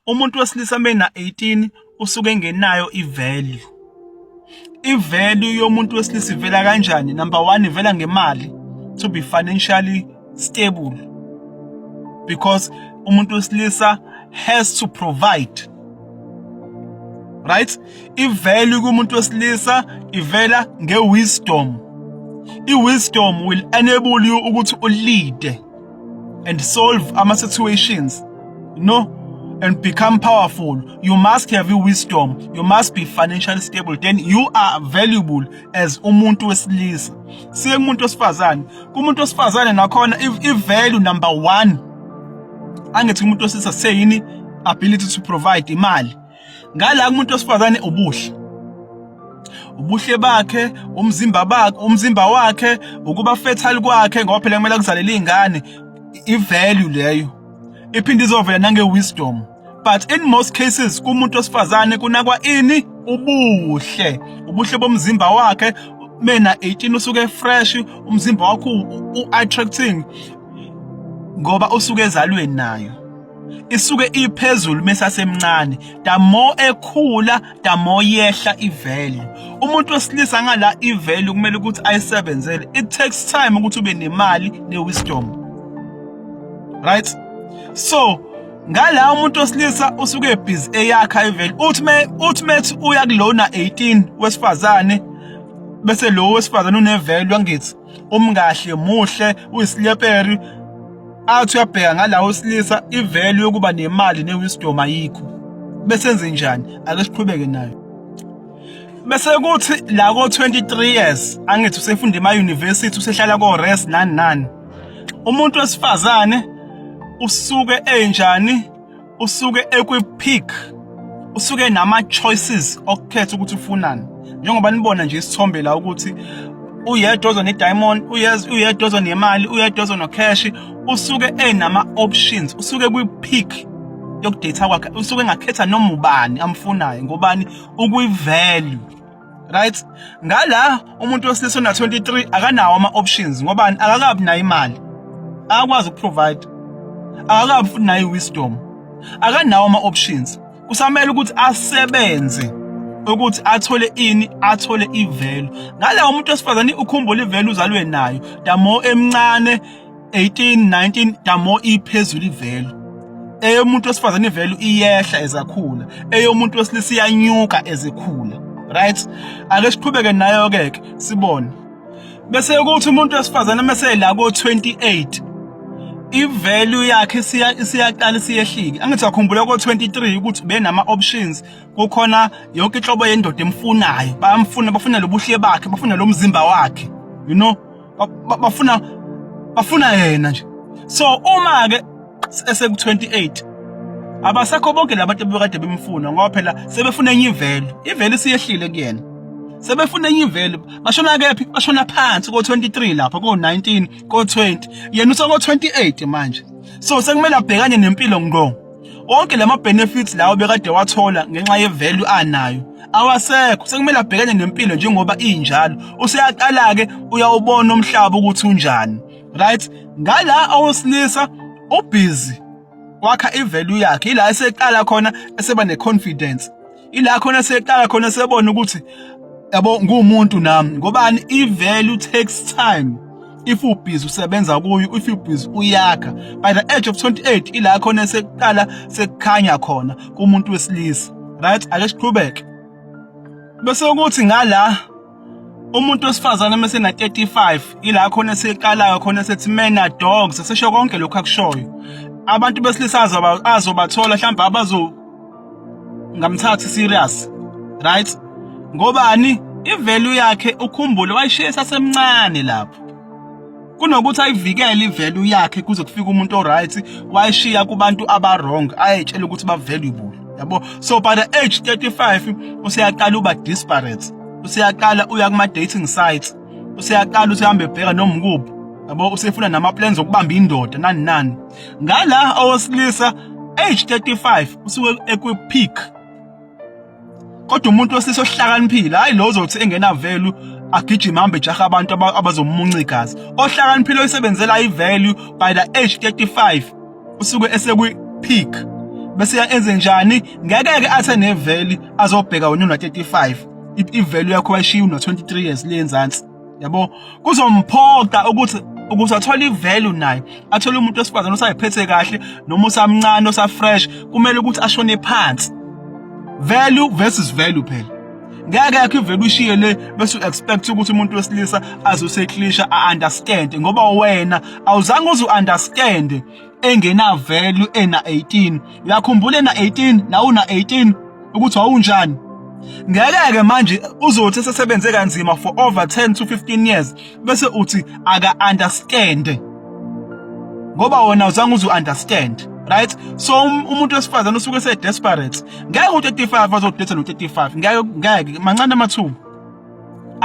Umuntu wesilisa mena 18 usuke engenayo ivalue. Ivalue yomuntu wesilisa ivela kanjani? Number 1, ivela ngemali, to be financially stable, because umuntu wesilisa has to provide, right? Ivalue kumuntu wesilisa ivela ngewisdom. Wisdom will enable you ukuthi ulead and solve situations, and become powerful. You must have wisdom. You must be financially stable. Then you are valuable as umuntu wesilisa. Siye kumuntu wesifazane. Kumuntu wesifazane nakhona i-value number 1 angithi umuntu wesilisa sayini ability to provide imali. Ngala kumuntu wesifazane ubuhle bakhe, umzimba wakhe, ukuba fertile kwakhe ngoba phela kumele kuzalela izingane, i-value leyo iphinde izovela nange-wisdom. But in most cases kumuntu wesifazane kunakwa ini? Ubuhle bomzimba wakhe. Mena 18 usuke fresh, umzimba wakho u-attracting ngoba usuke ezalweni nayo, isuke iphezulu mesasemncane. The more ekhula, the more yehla i-value. Umuntu wesilisa ngala i-value kumele ukuthi ayisebenzele. It takes time ukuthi ube nemali ne-wisdom, right? So ngala umuntu wesilisa usuke busy eyakha i-value. Uthi methi uya kulona 18 wesifazane, bese lo wesifazane une-value angithi umkahle, muhle, uyisileperi, athi uyabheka ngala wesilisa i-value yokuba nemali ne-wisdom ayikho. Bese enze njani? Ake siqhubeke nayo. Bese kuthi la ko-23 years angithi usefunda ema-university, usehlala ko-res nani. Umuntu wesifazane usuke enjani? Usuke ekwi-peak, usuke nama-choices okukhetha ukuthi ufunani. Njengoba nibona nje isithombe la ukuthi uyedwa ozone-diamond, uyedwa ozonemali, uyedwa ozono-cash, usuke enama-options, usuke kwi-peak yokudata kwakhe, usuke engakhetha noma ubani amfunayo ngobani? Ukwi-value, right? Ngala umuntu wesilisa ona 23 akanawo ama-options ngobani? Akakabi nayo imali, akakwazi ukuprovide, akakabi futhi nayo i-wisdom, akanawo ama-options. Kusamele ukuthi asebenze ukuthi athole ini? Athole i-value. Ngala umuntu wesifazane ukhumbula i-value uzalwe nayo. The more emncane 18, 19, the more iphezulu i-value. Umuntu wesifazane i-value iyehla ezakhula, umuntu wesilisa iyanyuka ezekhula, right? Ake siqhubeke nayo ke sibone. Bese ukuthi umuntu wesifazane mase la ko-28 i-value yakhe isiyaqala siyehlike. Angithi akhumbula ko-23 ukuthi benama-options, kukhona yonke inhlobo yendoda emfunayo. Bafuna lobuhle bakhe, bafuna lo mzimba wakhe, bafuna yena nje. So uma ke eseku-28 abasakho bonke labantu abekade bemfuna ngoba phela sebefuna enye i-value. I-value siyehlile kuyena, sebefuna enye i-value. Bashona kephi? Bashona phansi ko-23 lapha, ko-19, ko-20, yena useko-28 manje. So sekumele abhekane nempilo ngqo. Wonke lama-benefits lawo bekade wathola ngenxa ye-value anayo awasekho. Sekumele abhekane nempilo njengoba injalo. Useyaqala-ke uyawubona umhlaba ukuthi unjani, right? Ngala owesilisa ubusy wakha i-value yakhe. Ila eseqala khona eseba ne-confidence. Ila khona eseqala khona esebona ukuthi yabo ngumuntu nami. Ngobani? I-value takes time. If ubusy usebenza kuyo, if ubusy uyakha, by the age of 28 ila khona eseqala sekukhanya khona kumuntu wesilisa, right? Ake siqhubeke. Bese ukuthi ngala umuntu wesifazane mase na 35 ila khona eseqala khona sethi mena dogs, sesho konke lokho akushoyo. Abantu besilisa azobathola mhlawumbe abazo ngamthathi serious, right? Ngobani? I-value yakhe ukhumbule wayishiya sasemncane lapho. Kunokuthi ayivikele i-value yakhe kuze kufike umuntu o-right, wayishiya kubantu aba-wrong, ayetshela ukuthi ba-valuable, yabo. So by the age 35 useyaqala uba disparate, useyaqala uya kuma-dating sites, useyaqala usehambe ebheka noma ukuphi, yabo. Usefuna nama-plans okubamba indoda nani. Ngala owesilisa age 35 usuke ekwi-peak. Kodwa umuntu wesilisa ohlakaniphile, hayi lo ozothi engena value agijima hambe ejaha abantu abazomunca igazi. Ohlakaniphile oyisebenzela i-value by the age 35 usuke esekwi-peak. bese enze njani ngeke athe nevalue azobheka wena una 35 ivalue yakho wayishiya una 23 years lenzansi yabo kuzomphoqa ukuthi athole ivalue naye athole umuntu wesifazane osayiphethe kahle noma usamncane osafresh kumele ukuthi ashone phansi value versus value phela ngeke yakho ivalue ishiye le bese expect ukuthi umuntu wesilisa azoseklisha understand ngoba wena awuzange uzu-understand engena value ena 18 uyakhumbula ena 18 na una 18 ukuthi wawunjani ngeke manje uzothi sesebenze kanzima for over 10 to 15 years bese uthi aka understand ngoba wona awuzange uzu-understand right so umuntu wesifazane usuke se desperate ngeke u35 azodetha no35 ngeke mancane amathuba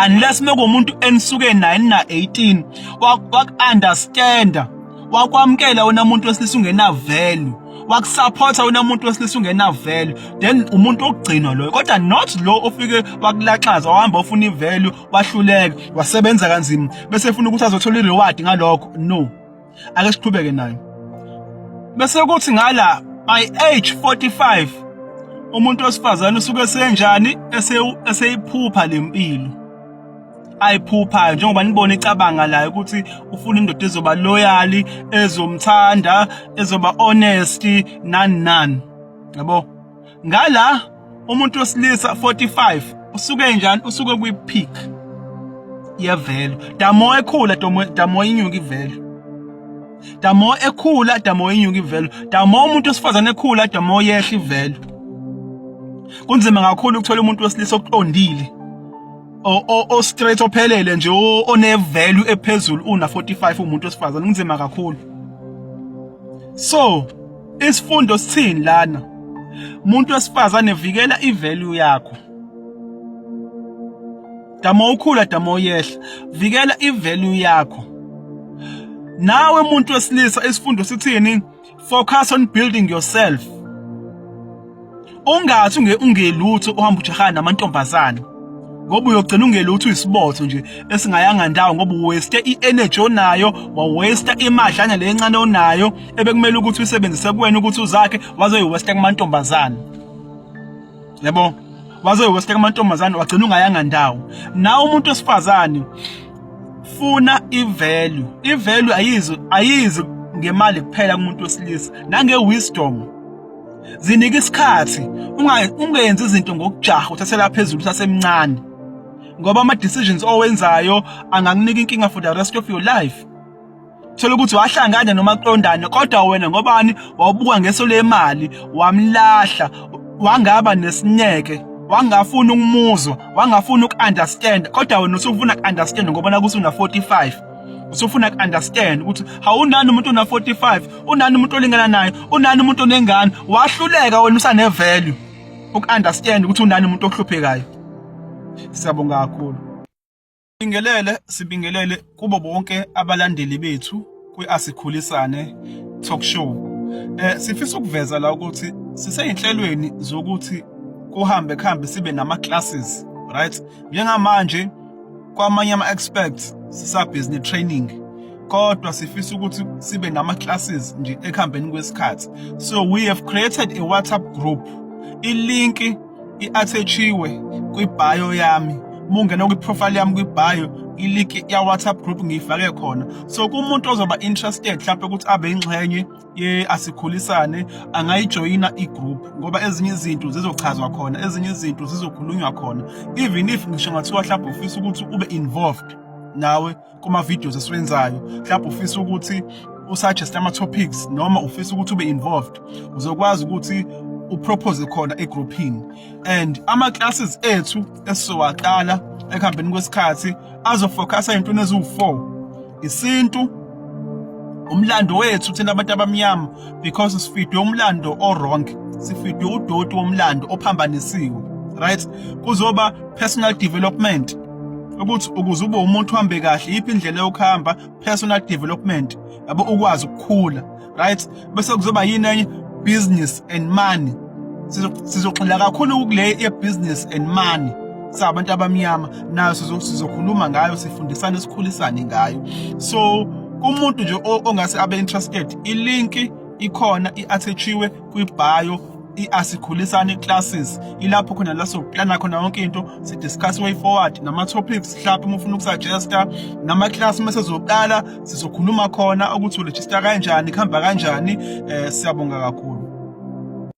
unless mekumuntu enisuke 9 na 18 wak-understanda wakwamkela wena umuntu wesilisa ungena value wakusupporta wena umuntu wesilisa ungena value then umuntu okugcinwa loyo kodwa not lo ofike wakulaxaza wahamba ufuna ivalue wahluleka wasebenza kanzima bese efuna ukuthi azothola ireward ngalokho no ake siqhubeke nayo bese kuthi ngala by age 45 umuntu wesifazane usuke senjani eseyiphupha lempilo ayiphuphayo njengoba nibona icabanga la ukuthi ufuna indoda ezoba loyal ezomthanda ezoba honest nani yabo ngala umuntu wesilisa 45 usuke njani usuke kwi-peak yevalue damo ekhula damo inyuka ivalue damo ekhula damo inyuka ivalue damo umuntu wesifazane ekhula damo yehla ivalue kunzima kakhulu ukuthola umuntu wesilisa oqondile o straight ophelele nje one value ephezulu una 45 umuntu wesifazane kunzima kakhulu so isifundo sithini lana umuntu wesifazane vikela ivalue yakho damo ukhula damo yehla vikela ivalue yakho nawe umuntu wesilisa isifundo sithini focus on building yourself ungathi ungelutho uhamba ujahana namantombazana ngoba uyogcina ungelutho isibotho nje esingayanga ndawo ngoba uwaste i-energy onayo wawaste imadlana le encane onayo ebekumele ukuthi usebenzise kuwena ukuthi uzakhe wazoyiwaste kumantombazana yabo wazoyiwaste kumantombazana wagcina ungayanga ndawo nawe umuntu wesifazane funa ivalue ayizi ngemali kuphela kumuntu wesilisa nange-wisdom zinika isikhathi ungenzi izinto ngokujaha uthathela phezulu usasemncane ngoba ama-decisions owenzayo angakunika inkinga for the rest of your life thola ukuthi wahlangana noma kuqondane kodwa wena ngobani wawubuka ngeso lemali wamlahla wangaba nesinyeke wangafuna ukumuzwa wangafuna uku-understand kodwa wena usufuna uku-understand ngoba nakuthi una 45 usufuna uku-understand ukuthi hawunani umuntu una 45 unani umuntu olingana naye unani umuntu onengane wahluleka wena usanevalue uku-understand ukuthi unani umuntu ohluphekayo siyabonga kakhulu sibingelele kubo bonke abalandeli bethu kwi-Asikhulisane talk show sifisa ukuveza la ukuthi siseyinhlelweni zokuthi kuhambe sibe nama-classes right njengamanje kwamanye ama-experts sisa-business training kodwa sifisa ukuthi sibe nama-classes nje ekuhambeni kwesikhathi so we have created a WhatsApp group ilinki i-attachiwe kwi-bio yami mungena kwi-profile yami kwi-bio ilink ya WhatsApp group ngiyifake khona so kumuntu ozoba interested mhlawumbe ukuthi abe ingxenye ye-Asikhulisane angayijoyina i-group ngoba ezinye izinto zizochazwa khona ezinye izinto zizokhulunywa khona even if ngisho ngathiwa mhlawumbe ufisa ukuthi ube involved nawe kuma-videos esiwenzayo mhlawumbe ufisa ukuthi usuggest ama-topics noma ufisa ukuthi ube involved uzokwazi ukuthi upropose khona egroupini and ama-classes ethu esizowaqala ekuhambeni kwesikhathi azofocusa ey'ntweni eziwu-4 isintu umlando wethu thina abantu abamnyama because sifidwe umlando o-wrong sifidwe udoti womlando ophambanisiwe right kuzoba personal development ukuthi ukuze ube umuntu uhambe kahle yiphi indlela yokuhamba personal development yabo ukwazi ukukhula right bese kuzoba yini enye business and money sizoxila kakhulu kule ye-business and money sabantu abamnyama nayo sizokhuluma ngayo sikhulisane ngayo so kumuntu nje ongase abe interested ilinki ikhona i-attach-iwe kwi-bio i-asikhulisane classes. Ilapho khona la sokuplana khona yonke into, si-discuss way forward nama-topics mhlawumbe uma ufuna ukusuggesta, nama-class uma sezoqala sizokhuluma khona ukuthi uregister kanjani, kuhamba kanjani. Siyabonga kakhulu.